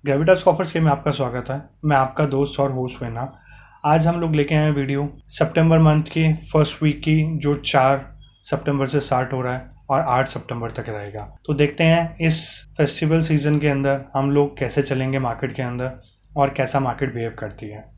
Gravitas coffers के में आपका स्वागत है। मैं आपका दोस्त और होस्ट वेना। आज हम लोग लेके आए हैं वीडियो सितंबर मंथ की फर्स्ट वीक की, जो 4 सितंबर से स्टार्ट हो रहा है और 8 सितंबर तक रहेगा। तो देखते हैं इस फेस्टिवल सीजन के अंदर हम लोग कैसे चलेंगे मार्केट के अंदर और कैसा मार्केट बिहेव करती है।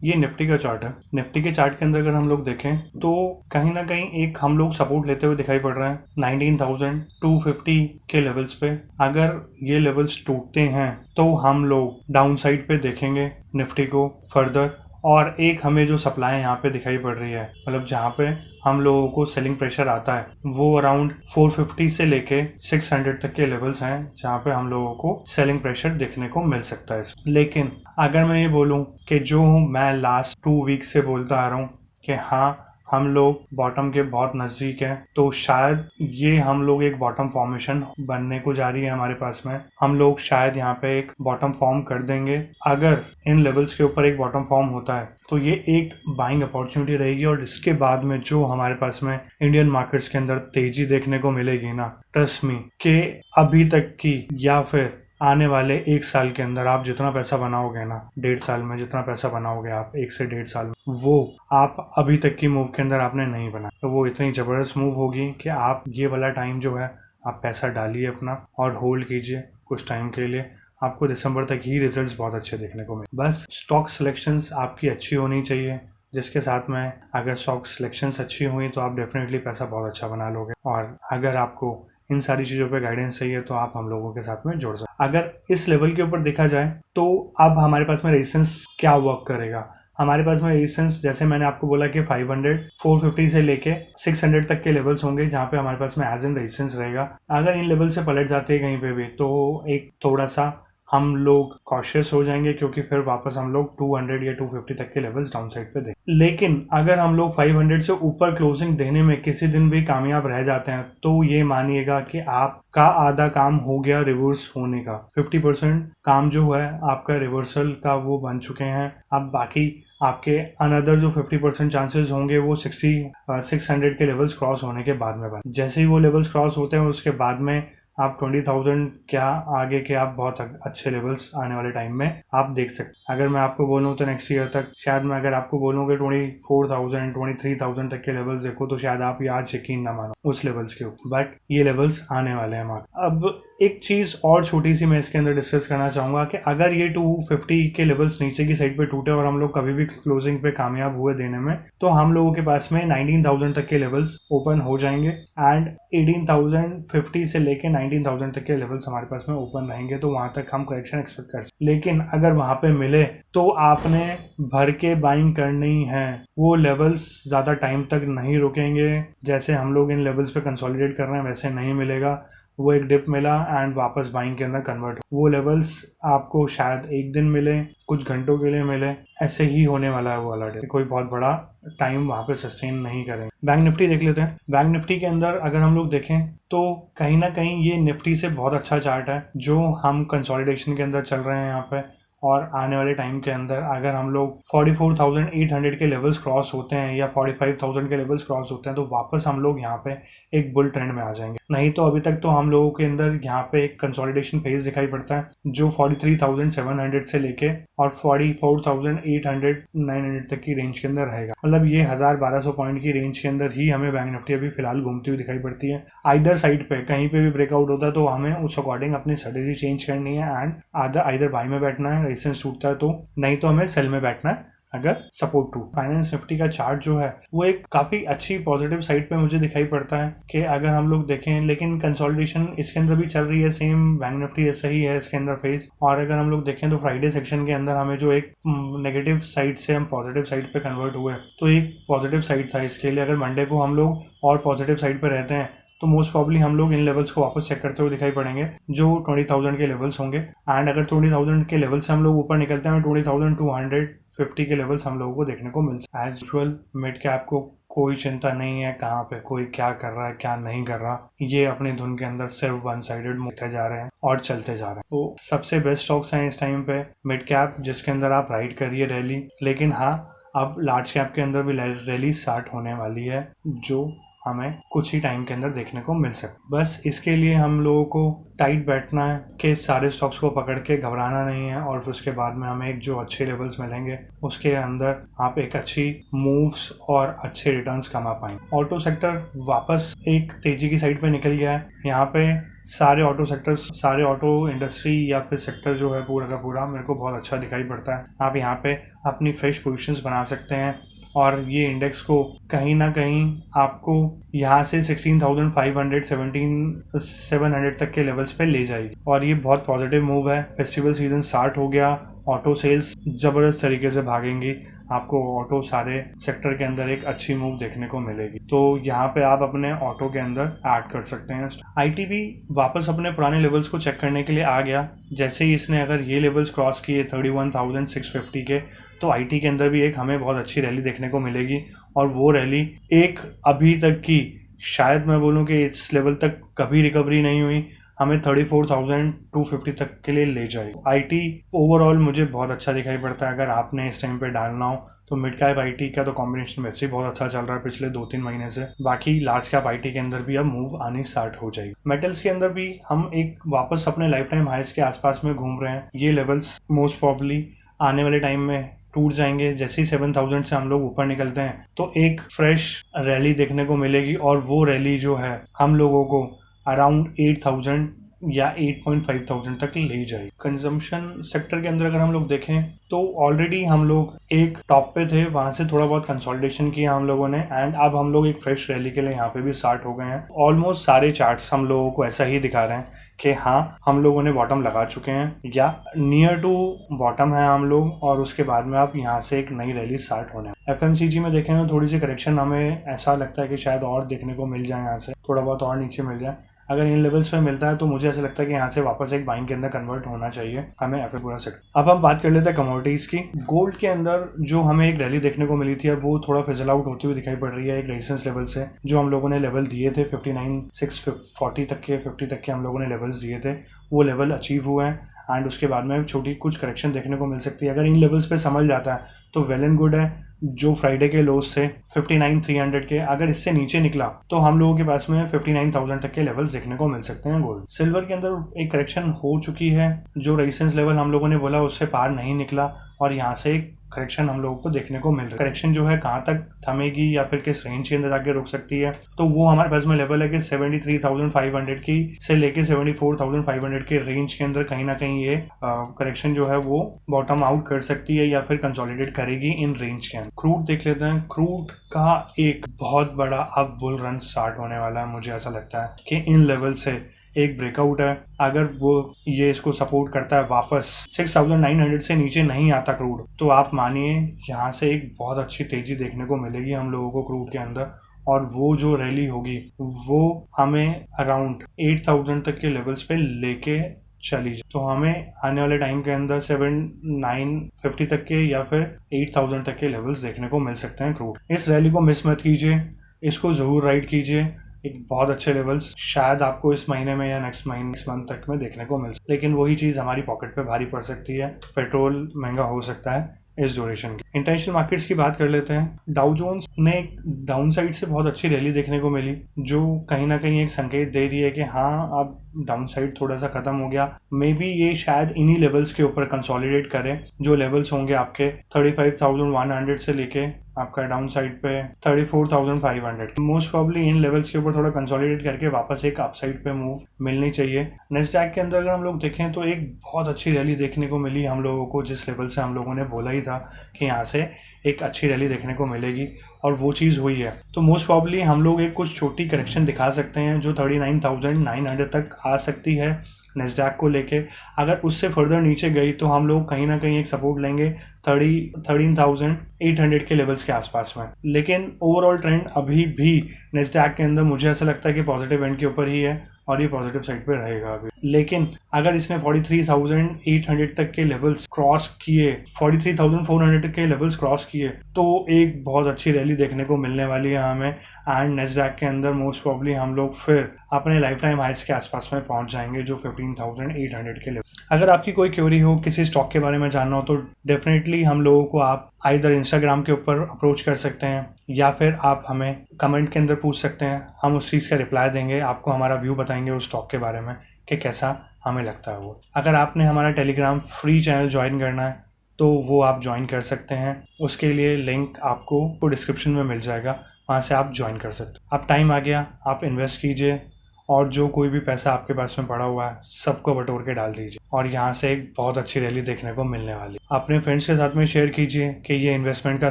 ये निफ्टी का चार्ट है। निफ्टी के चार्ट के अंदर अगर हम लोग देखें तो कहीं ना कहीं एक हम लोग सपोर्ट लेते हुए दिखाई पड़ रहे हैं 19,250 के लेवल्स पे। अगर ये लेवल्स टूटते हैं तो हम लोग डाउन साइड पे देखेंगे निफ्टी को फर्दर। और एक हमें जो सप्लाई यहाँ पे दिखाई पड़ रही है, मतलब जहाँ पे हम लोगों को सेलिंग प्रेशर आता है, वो अराउंड 450 से लेके 600 तक के लेवल्स हैं जहाँ पे हम लोगों को सेलिंग प्रेशर देखने को मिल सकता है। लेकिन अगर मैं ये बोलूँ कि जो मैं लास्ट 2 वीक से बोलता आ रहा हूँ कि हाँ हम लोग बॉटम के बहुत नज़दीक हैं, तो शायद ये हम लोग एक बॉटम फॉर्मेशन बनने को जा रही है हमारे पास में। हम लोग शायद यहाँ पे एक बॉटम फॉर्म कर देंगे। अगर इन लेवल्स के ऊपर एक बॉटम फॉर्म होता है तो ये एक बाइंग अपॉर्चुनिटी रहेगी। और इसके बाद में जो हमारे पास में इंडियन मार्केट्स के अंदर तेजी देखने को मिलेगी ना, ट्रस्ट मी कि अभी तक की या फिर आने वाले 1 साल के अंदर आप जितना पैसा बनाओगे ना, 1.5 साल में जितना पैसा बनाओगे आप 1 से 1.5 साल में, वो आप अभी तक की मूव के अंदर आपने नहीं बना। तो वो इतनी ज़बरदस्त मूव होगी कि आप ये वाला टाइम जो है आप पैसा डालिए अपना और होल्ड कीजिए कुछ टाइम के लिए। आपको दिसंबर तक ही रिजल्ट्स बहुत अच्छे देखने को मिले। बस स्टॉक सिलेक्शंस आपकी अच्छी होनी चाहिए, जिसके साथ में अगर स्टॉक सिलेक्शंस अच्छी हुई तो आप डेफिनेटली पैसा बहुत अच्छा बना लोगे। और अगर आपको इन सारी चीज़ों पे गाइडेंस चाहिए तो आप हम लोगों के साथ में जुड़ सकते। अगर इस लेवल के ऊपर देखा जाए तो अब हमारे पास में रेजिस्टेंस क्या वर्क करेगा। हमारे पास में रेजिस्टेंस, जैसे मैंने आपको बोला कि 500 450 से लेके 600 तक के लेवल्स होंगे जहाँ पे हमारे पास में एज एन रेजिस्टेंस रहेगा। अगर इन लेवल से पलट जाते हैं कहीं पे भी तो एक थोड़ा सा हम लोग कॉशियस हो जाएंगे, क्योंकि फिर वापस हम लोग 200 या 250 तक के लेवल्स डाउन साइड पे देंगे। लेकिन अगर हम लोग 500 से ऊपर क्लोजिंग देने में किसी दिन भी कामयाब रह जाते हैं तो ये मानिएगा कि आपका आधा काम हो गया रिवर्स होने का। 50% काम जो है आपका रिवर्सल का वो बन चुके हैं। अब बाकी आपके अनदर जो 50% चांसेस होंगे वो 600 के लेवल्स क्रॉस होने के बाद में बन। जैसे ही वो लेवल्स क्रॉस होते हैं उसके बाद में आप 20,000 क्या आगे के आप बहुत अच्छे लेवल्स आने वाले टाइम में आप देख सकते। अगर मैं आपको बोलूँ तो नेक्स्ट ईयर तक शायद मैं अगर आपको बोलूँ कि 24,000 23,000 तक के लेवल्स देखो तो शायद आप आज यकीन ना मानो उस लेवल्स के ऊपर, बट ये लेवल्स आने वाले हैं। अब एक चीज़ और छोटी सी मैं इसके अंदर डिस्कस करना चाहूँगा कि अगर ये 250 के लेवल्स नीचे की साइड पे टूटे और हम लोग कभी भी क्लोजिंग पे कामयाब हुए देने में, तो हम लोगों के पास में 19,000 तक के लेवल्स ओपन हो जाएंगे एंड 18,050 से लेके 19,000 तक के लेवल्स हमारे पास में ओपन रहेंगे। तो वहां तक हम करेक्शन एक्सपेक्ट कर सकते। लेकिन अगर वहां पे मिले तो आपने भर के बाइंग करनी है। वो लेवल्स ज़्यादा टाइम तक नहीं रुकेंगे। जैसे हम लोग इन लेवल्स पे कंसोलिडेट कर रहे हैं वैसे नहीं मिलेगा। वो एक डिप मिला एंड वापस बाइंग के अंदर कन्वर्ट, वो लेवल्स आपको शायद एक दिन मिले, कुछ घंटों के लिए मिले, ऐसे ही होने वाला है वो वाला डे। कोई बहुत बड़ा टाइम वहाँ पे सस्टेन नहीं करेंगे। बैंक निफ्टी देख लेते हैं। बैंक निफ्टी के अंदर अगर हम लोग देखें तो कहीं ना कहीं ये निफ्टी से बहुत अच्छा चार्ट है जो हम कंसोलिडेशन के अंदर चल रहे हैं यहाँ पे। और आने वाले टाइम के अंदर अगर हम लोग 44,800 के लेवल्स क्रॉस होते हैं या 45,000 के लेवल्स क्रॉस होते हैं तो वापस हम लोग यहाँ पे एक बुल ट्रेंड में आ जाएंगे। नहीं तो अभी तक तो हम लोगों के अंदर यहाँ पे एक कंसोलिडेशन फेज दिखाई पड़ता है जो 43,700 से लेके और 44,800 900 तक की रेंज के अंदर रहेगा। मतलब ये 1,000-1,200 पॉइंट की रेंज के अंदर ही हमें बैंक निफ्टी अभी फिलहाल घूमती हुई दिखाई पड़ती है। आइदर साइड पे कहीं पे भी ब्रेकआउट होता है तो हमें उस अकॉर्डिंग अपनी स्ट्रेटेजी चेंज करनी है एंड आइदर बाई में बैठना है, रेजिस्टेंस टूटता है तो, नहीं तो हमें सेल में बैठना है अगर सपोर्ट टू। फाइनेंस निफ्टी का चार्ट जो है वो एक काफी अच्छी पॉजिटिव साइड पे मुझे दिखाई पड़ता है कि अगर हम लोग देखें, लेकिन कंसोलिडेशन इसके अंदर भी चल रही है। सेम बैंक निफ्टी ऐसा ही है इसके अंदर फेस। और अगर हम लोग देखें तो फ्राइडे सेक्शन के अंदर हमें जो एक नेगेटिव साइड से हम पॉजिटिव साइड पे कन्वर्ट हुए तो एक पॉजिटिव साइड था इसके लिए। अगर मंडे को हम लोग और पॉजिटिव साइड पे रहते हैं तो मोस्ट प्रॉब्ली हम लोग इन लेवल्स को वापस चेक करते हुए दिखाई पड़ेंगे जो 20,000 के लेवल्स होंगे। एंड अगर 20,000 के लेवल से हम लोग ऊपर निकलते हैं 20,250 के लेवल्स हम लोगों को देखने को मिल सकते हैं। एज यूजुअल मिड कैप को कोई चिंता नहीं है कहाँ पे कोई क्या कर रहा है क्या नहीं कर रहा, ये अपनी धुन के अंदर सिर्फ वन साइडेड मुड़ते जा रहे हैं और चलते जा रहे हैं। तो सबसे बेस्ट स्टॉक्स हैं इस टाइम पे मिड कैप, जिसके अंदर आप राइड करिए रैली। लेकिन हाँ, अब लार्ज कैप के अंदर भी रैली स्टार्ट होने वाली है, जो हमें कुछ ही टाइम के अंदर देखने को मिल सकता। बस इसके लिए हम लोगों को टाइट बैठना है कि सारे स्टॉक्स को पकड़ के घबराना नहीं है, और फिर उसके बाद में हमें एक जो अच्छे लेवल्स मिलेंगे उसके अंदर आप एक अच्छी मूव्स और अच्छे रिटर्न्स कमा पाएंगे। ऑटो सेक्टर वापस एक तेजी की साइड पे निकल गया है। यहाँ पे सारे ऑटो सेक्टर्स, सारे ऑटो इंडस्ट्री या फिर सेक्टर जो है पूरा का पूरा मेरे को बहुत अच्छा दिखाई पड़ता है। आप यहाँ पे अपनी फ्रेश पोजीशंस बना सकते हैं, और ये इंडेक्स को कहीं ना कहीं आपको यहाँ से 16,500 17,700 तक के लेवल्स पे ले जाएगी, और ये बहुत पॉजिटिव मूव है। फेस्टिवल सीजन स्टार्ट हो गया, ऑटो सेल्स ज़बरदस्त तरीके से भागेंगी, आपको ऑटो सारे सेक्टर के अंदर एक अच्छी मूव देखने को मिलेगी। तो यहाँ पे आप अपने ऑटो के अंदर ऐड कर सकते हैं। आईटी भी वापस अपने पुराने लेवल्स को चेक करने के लिए आ गया। जैसे ही इसने अगर ये लेवल्स क्रॉस किए 31,650 के, तो आईटी के अंदर भी एक हमें बहुत अच्छी रैली देखने को मिलेगी, और वो रैली एक अभी तक की शायद मैं बोलूँ कि इस लेवल तक कभी रिकवरी नहीं हुई, हमें 34,250 तक के लिए ले जाएगी। आईटी ओवरऑल मुझे बहुत अच्छा दिखाई पड़ता है। अगर आपने इस टाइम पे डालना हो तो मिड कैप आईटी का तो कॉम्बिनेशन वैसे ही बहुत अच्छा चल रहा है पिछले 2-3 महीने से। बाकी लार्ज कैप आईटी के अंदर भी अब मूव आनी स्टार्ट हो जाएगी। मेटल्स के अंदर भी हम एक वापस अपने लाइफ टाइम हाइस के आसपास में घूम रहे हैं। ये लेवल्स मोस्ट प्रॉब्ली आने वाले टाइम में टूट जाएंगे। जैसे ही 7,000 से हम लोग ऊपर निकलते हैं तो एक फ्रेश रैली देखने को मिलेगी, और वो रैली जो है हम लोगों को अराउंड 8,000 या 8,500 तक ले जाएगी। कंजम्पशन सेक्टर के अंदर अगर हम लोग देखें तो ऑलरेडी हम लोग एक टॉप पे थे, वहां से थोड़ा बहुत कंसोलिडेशन किया हम लोगों ने, एंड अब हम लोग एक फ्रेश रैली के लिए यहाँ पे भी स्टार्ट हो गए हैं। ऑलमोस्ट सारे चार्ट्स हम लोगों को ऐसा ही दिखा रहे हैं कि हाँ, हम लोगों ने बॉटम लगा चुके हैं या नियर टू बॉटम है हम लोग, और उसके बाद में आप यहाँ से एक नई रैली स्टार्ट होने है। एफएमसीजी में देखें तो थोड़ी सी करेक्शन हमें ऐसा लगता है कि शायद और देखने को मिल जाए, यहाँ से थोड़ा बहुत और नीचे मिल जाए। अगर इन लेवल्स पे मिलता है तो मुझे ऐसा लगता है कि यहाँ से वापस एक बाइंग के अंदर कन्वर्ट होना चाहिए हमें एफ पूरा सेक्टर। अब हम बात कर लेते हैं कमोडिटीज की। गोल्ड के अंदर जो हमें एक रैली देखने को मिली थी, अब वो थोड़ा फिजल आउट होती हुई दिखाई पड़ रही है। एक रेजिस्टेंस लेवल से जो हम लोगों ने लेवल दिए थे 59,640 तक के 50 तक के हम लोगों ने लेवल्स दिए थे, वो लेवल अचीव हुए हैं, एंड उसके बाद में छोटी कुछ करेक्शन देखने को मिल सकती है। अगर इन लेवल्स पे समझ जाता है तो वेल एंड गुड है। जो फ्राइडे के लोस थे 59,300 के, अगर इससे नीचे निकला तो हम लोगों के पास में 59,000 तक के लेवल्स देखने को मिल सकते हैं गोल्ड। सिल्वर के अंदर एक करेक्शन हो चुकी है, जो रेजिस्टेंस लेवल हम लोगों ने बोला उससे पार नहीं निकला, और यहाँ से एक करेक्शन हम लोगों को देखने को मिल रहा है। करेक्शन जो है कहाँ तक थमेगी या फिर किस रेंज के अंदर जाके रुक सकती है, तो वो हमारे पास में लेवल है कि 73,500 की से लेके 74,500 के रेंज के अंदर कहीं ना कहीं ये करेक्शन जो है वो बॉटम आउट कर सकती है या फिर कंसोलिडेट करेगी इन रेंज के अंदर। क्रूड देख लेते हैं। क्रूड का एक बहुत बड़ा अब बुल रन स्टार्ट होने वाला है। मुझे ऐसा लगता है कि इन लेवल से एक ब्रेकआउट है। अगर वो ये इसको सपोर्ट करता है, वापस 6,900 से नीचे नहीं आता क्रूड, तो आप मानिए यहाँ से एक बहुत अच्छी तेजी देखने को मिलेगी हम लोगों को क्रूड के अंदर, और वो जो रैली होगी वो हमें अराउंड 8,000 तक के लेवल्स पे लेके चली जाए। तो हमें आने वाले टाइम के अंदर 7,950 तक के या फिर 8,000 तक के लेवल्स देखने को मिल सकते हैं क्रूड। इस रैली को मिस मत कीजिए, इसको जरूर राइड कीजिए। एक बहुत अच्छे लेवल्स शायद आपको इस महीने में या नेक्स्ट मंथ तक में देखने को मिल सकते, लेकिन वही चीज़ हमारी पॉकेट पे भारी पड़ सकती है। पेट्रोल महंगा हो सकता है इस ड्यूरेशन की। इंटरनेशनल मार्केट्स की बात कर लेते हैं। डाउ जोन्स ने एक डाउन साइड से बहुत अच्छी रैली देखने को मिली, जो कहीं ना कहीं एक संकेत दे रही है कि हाँ, अब डाउन साइड थोड़ा सा खत्म हो गया। मे बी ये शायद इन्हीं लेवल्स के ऊपर कंसोलिडेट करे, जो लेवल्स होंगे आपके 35,100 से लेके आपका डाउन साइड पे 34,500। मोस्ट प्रॉब्ली इन लेवल्स के ऊपर थोड़ा कंसोलिडेट करके वापस एक अपसाइड पे मूव मिलनी चाहिए। नेस्डैक के अंदर अगर हम लोग देखें तो एक बहुत अच्छी रैली देखने को मिली हम लोगों को, जिस लेवल से हम लोगों ने बोला ही था कि यहाँ से एक अच्छी रैली देखने को मिलेगी, और वो चीज़ हुई है। तो मोस्ट प्रॉब्ली हम लोग एक कुछ छोटी करेक्शन दिखा सकते हैं जो 39,900 तक आ सकती है नेस्डैक को लेके। अगर उससे फर्दर नीचे गई तो हम लोग कहीं ना कहीं एक सपोर्ट लेंगे 13,800 के लेवल्स के आसपास में। लेकिन ओवरऑल ट्रेंड अभी भी नेस्डैक के अंदर मुझे ऐसा लगता है कि पॉजिटिव एंड के ऊपर ही है। और ये पॉजिटिव साइड पे रहेगा अभी। लेकिन अगर इसने 43,800 तक के लेवल्स क्रॉस किए, 43,400 तक के लेवल्स क्रॉस किए, तो एक बहुत अच्छी रैली देखने को मिलने वाली है हमें। एंड नेस्डैक के अंदर मोस्ट प्रॉब्ली हम लोग फिर अपने लाइफ टाइम हाइस के आसपास में पहुंच जाएंगे, जो 15,800 के लेवल। अगर आपकी कोई क्वेरी हो, किसी स्टॉक के बारे में जानना हो, तो डेफिनेटली हम लोगों को आप आइदर इंस्टाग्राम के ऊपर अप्रोच कर सकते हैं या फिर आप हमें कमेंट के अंदर पूछ सकते हैं। हम उस चीज़ का रिप्लाई देंगे, आपको हमारा व्यू बताएंगे उस स्टॉक के बारे में कि कैसा हमें लगता है वो। अगर आपने हमारा टेलीग्राम फ्री चैनल ज्वाइन करना है तो वो आप ज्वाइन कर सकते हैं। उसके लिए लिंक आपको डिस्क्रिप्शन में मिल जाएगा, वहाँ से आप ज्वाइन कर सकते हैं। अब टाइम आ गया, आप इन्वेस्ट कीजिए और जो कोई भी पैसा आपके पास में पड़ा हुआ है सबको बटोर के डाल दीजिए, और यहाँ से एक बहुत अच्छी रैली देखने को मिलने वाली। अपने फ्रेंड्स के साथ में शेयर कीजिए कि ये इन्वेस्टमेंट का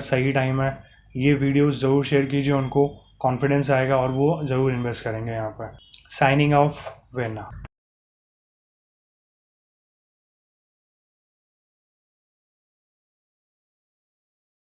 सही टाइम है। ये वीडियो ज़रूर शेयर कीजिए, उनको कॉन्फिडेंस आएगा और वो ज़रूर इन्वेस्ट करेंगे यहाँ पर। Signing off vena.